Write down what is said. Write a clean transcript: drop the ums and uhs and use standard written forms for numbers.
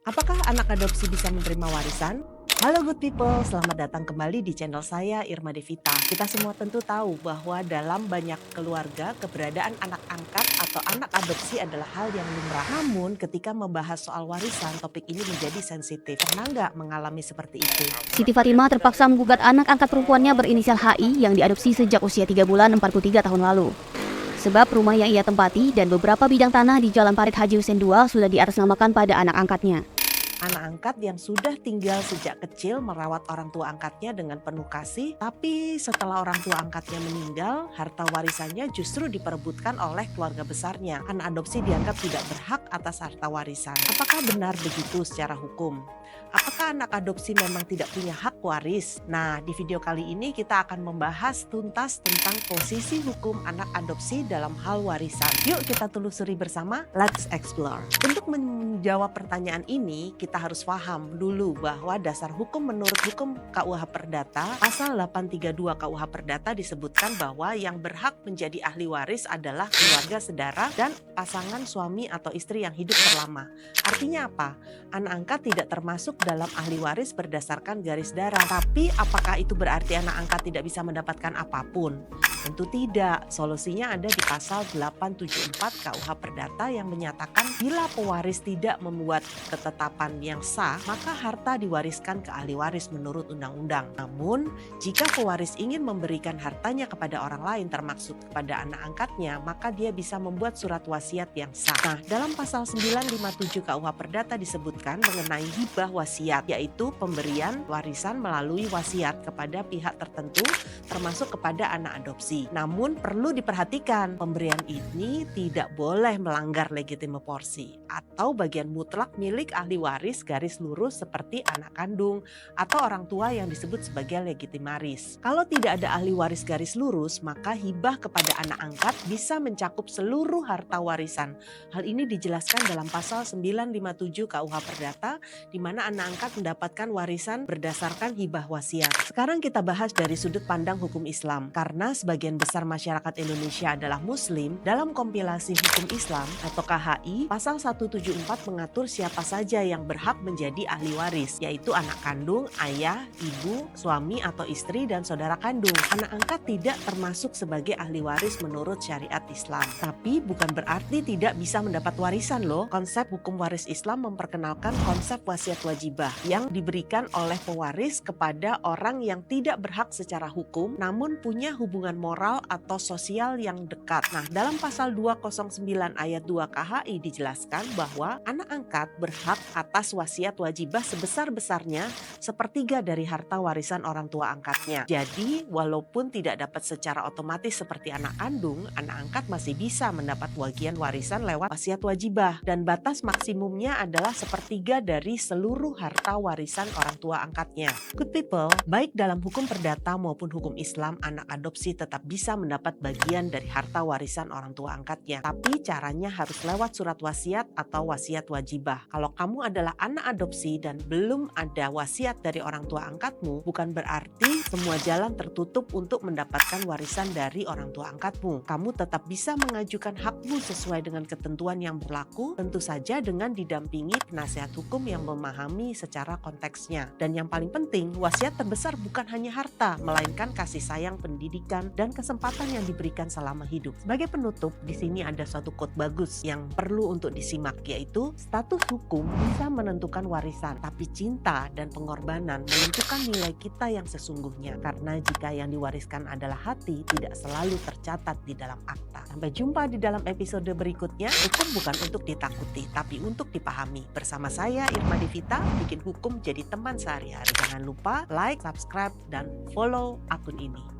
Apakah anak adopsi bisa menerima warisan? Halo good people, selamat datang kembali di channel saya Irma Devita. Kita semua tentu tahu bahwa dalam banyak keluarga, keberadaan anak angkat atau anak adopsi adalah hal yang lumrah. Namun ketika membahas soal warisan, topik ini menjadi sensitif. Pernah nggak mengalami seperti itu? Siti Fatimah terpaksa menggugat anak angkat perempuannya berinisial HI yang diadopsi sejak usia 3 bulan 43 tahun lalu. Sebab rumah yang ia tempati dan beberapa bidang tanah di Jalan Parit Haji Hussein II sudah diatasnamakan pada anak angkatnya. Anak angkat yang sudah tinggal sejak kecil merawat orang tua angkatnya dengan penuh kasih, tapi setelah orang tua angkatnya meninggal, harta warisannya justru diperebutkan oleh keluarga besarnya. Anak adopsi dianggap tidak berhak atas harta warisan. Apakah benar begitu secara hukum? Apakah anak adopsi memang tidak punya hak waris? Nah, di video kali ini kita akan membahas tuntas tentang posisi hukum anak adopsi dalam hal warisan. Yuk kita telusuri bersama, let's explore. Untuk menjawab pertanyaan ini, kita harus paham dulu bahwa dasar hukum menurut hukum KUH Perdata, pasal 832 KUH Perdata disebutkan bahwa yang berhak menjadi ahli waris adalah keluarga sedara dan pasangan suami atau istri yang hidup terlama. Artinya apa? Anak angkat tidak termasuk dalam ahli waris berdasarkan garis darah. Tapi apakah itu berarti anak angkat tidak bisa mendapatkan apapun? Tentu tidak. Solusinya ada di pasal 874 KUH Perdata yang menyatakan bila pewaris tidak membuat ketetapan yang sah, maka harta diwariskan ke ahli waris menurut undang-undang. Namun, jika pewaris ingin memberikan hartanya kepada orang lain termasuk kepada anak angkatnya, maka dia bisa membuat surat wasiat yang sah. Nah, dalam pasal 957 KUH Perdata disebutkan mengenai hibah wasiat, yaitu pemberian warisan melalui wasiat kepada pihak tertentu termasuk kepada anak adopsi. Namun perlu diperhatikan, pemberian ini tidak boleh melanggar legitime porsi atau bagian mutlak milik ahli waris garis lurus seperti anak kandung atau orang tua yang disebut sebagai legitimaris. Kalau tidak ada ahli waris garis lurus, maka hibah kepada anak angkat bisa mencakup seluruh harta warisan. Hal ini dijelaskan dalam pasal 957 KUH Perdata, di mana anak angkat mendapatkan warisan berdasarkan hibah wasiat. Sekarang kita bahas dari sudut pandang hukum Islam. Karena sebagian besar masyarakat Indonesia adalah Muslim, dalam kompilasi hukum Islam atau KHI, pasal 174 mengatur siapa saja yang berhak menjadi ahli waris, yaitu anak kandung, ayah, ibu, suami atau istri, dan saudara kandung. Anak angkat tidak termasuk sebagai ahli waris menurut syariat Islam. Tapi bukan berarti tidak bisa mendapat warisan loh. Konsep hukum waris Islam memperkenalkan konsep wasiat wajibah yang diberikan oleh pewaris kepada orang yang tidak berhak secara hukum namun punya hubungan moral atau sosial yang dekat. Nah, dalam pasal 209 ayat 2 KHI dijelaskan bahwa anak angkat berhak atas wasiat wajibah sebesar-besarnya sepertiga dari harta warisan orang tua angkatnya. Jadi, walaupun tidak dapat secara otomatis seperti anak kandung, anak angkat masih bisa mendapat bagian warisan lewat wasiat wajibah dan batas maksimumnya adalah sepertiga dari seluruh harta warisan orang tua angkatnya. Good people, baik dalam hukum perdata maupun hukum Islam, anak adopsi tetap bisa mendapat bagian dari harta warisan orang tua angkatnya. Tapi caranya harus lewat surat wasiat atau wasiat wajibah. Kalau kamu adalah anak adopsi dan belum ada wasiat dari orang tua angkatmu, bukan berarti semua jalan tertutup untuk mendapatkan warisan dari orang tua angkatmu. Kamu tetap bisa mengajukan hakmu sesuai dengan ketentuan yang berlaku, tentu saja dengan didampingi penasihat hukum yang memahami secara konteksnya. Dan yang paling penting, wasiat terbesar bukan hanya harta, melainkan kasih sayang, pendidikan, dan kesempatan yang diberikan selama hidup. Sebagai penutup, di sini ada suatu quote bagus yang perlu untuk disimak, yaitu status hukum bisa menentukan warisan, tapi cinta dan pengorbanan menentukan nilai kita yang sesungguhnya. Karena jika yang diwariskan adalah hati, tidak selalu tercatat di dalam akta. Sampai jumpa di dalam episode berikutnya. Hukum bukan untuk ditakuti, tapi untuk dipahami. Bersama saya Irma Devita, bikin hukum jadi teman sehari-hari. Jangan lupa like, subscribe, dan follow akun ini.